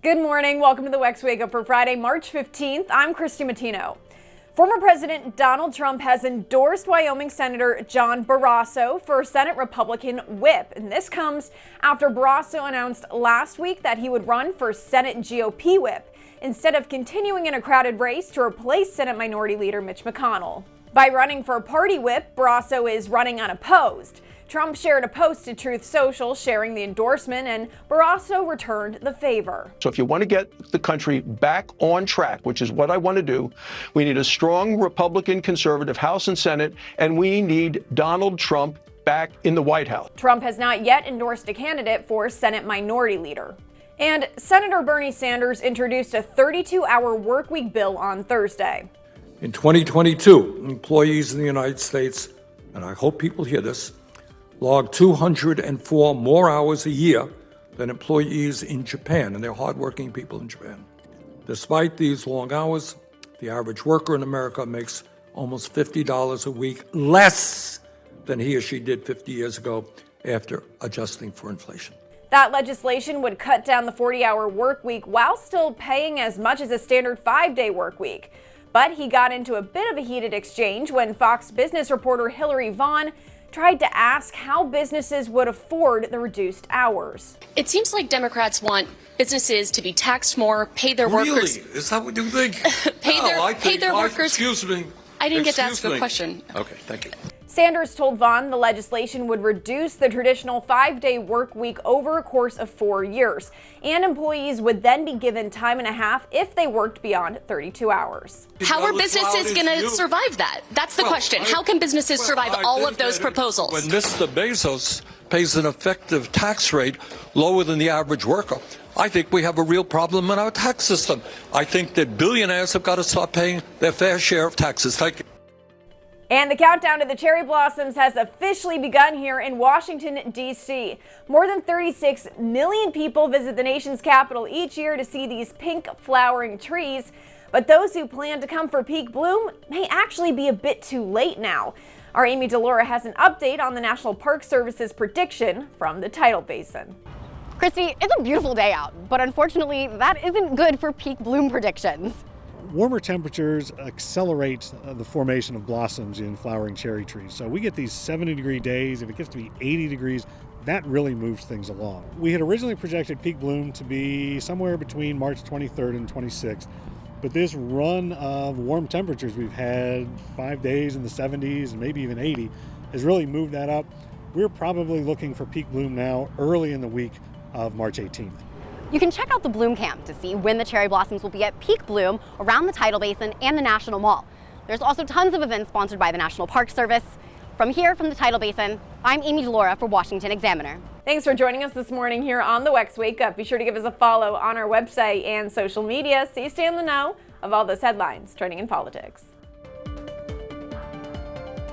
Good morning. Welcome to the WEX Wakeup for Friday, March 15th. I'm Christy Matino. Former President Donald Trump has endorsed Wyoming Senator John Barrasso for Senate Republican whip. And this comes after Barrasso announced last week that he would run for Senate GOP whip instead of continuing in a crowded race to replace Senate Minority Leader Mitch McConnell. By running for party whip, Barrasso is running unopposed. Trump shared a post to Truth Social sharing the endorsement, and Barrasso returned the favor. So if you want to get the country back on track, which is what I want to do, we need a strong Republican conservative House and Senate, and we need Donald Trump back in the White House. Trump has not yet endorsed a candidate for Senate Minority Leader. And Senator Bernie Sanders introduced a 32-hour workweek bill on Thursday. In 2022, employees in the United States, and I hope people hear this, logged 204 more hours a year than employees in Japan, and they're hardworking people in Japan. Despite these long hours, the average worker in America makes almost $50 a week less than he or she did 50 years ago after adjusting for inflation. That legislation would cut down the 40-hour work week while still paying as much as a standard 5-day work week. But he got into a bit of a heated exchange when Fox Business reporter Hillary Vaughn tried to ask how businesses would afford the reduced hours. It seems like Democrats want businesses to be taxed more, pay their workers. Really? Is that what you think? pay their workers. Excuse me. I didn't get to ask a question. Okay, thank you. Sanders told Vaughn the legislation would reduce the traditional 5-day work week over a course of 4 years, and employees would then be given time and a half if they worked beyond 32 hours. How are businesses going to survive that? That's the question. How can businesses survive all of those proposals? When Mr. Bezos pays an effective tax rate lower than the average worker, I think we have a real problem in our tax system. I think that billionaires have got to start paying their fair share of taxes. Thank you. And the countdown to the cherry blossoms has officially begun here in Washington, D.C. More than 36 million people visit the nation's capital each year to see these pink flowering trees. But those who plan to come for peak bloom may actually be a bit too late now. Our Amy DeLaura has an update on the National Park Service's prediction from the Tidal Basin. Christy, it's a beautiful day out, but unfortunately that isn't good for peak bloom predictions. Warmer temperatures accelerate the formation of blossoms in flowering cherry trees. So we get these 70-degree days. If it gets to be 80 degrees, that really moves things along. We had originally projected peak bloom to be somewhere between March 23rd and 26th. But this run of warm temperatures we've had, 5 days in the 70s and maybe even 80, has really moved that up. We're probably looking for peak bloom now early in the week of March 18th. You can check out the Bloom Camp to see when the cherry blossoms will be at peak bloom around the Tidal Basin and the National Mall. There's also tons of events sponsored by the National Park Service. From the Tidal Basin, I'm Amy DeLaura for Washington Examiner. Thanks for joining us this morning here on the WEX Wake Up. Be sure to give us a follow on our website and social media so you stay in the know of all those headlines trending in politics.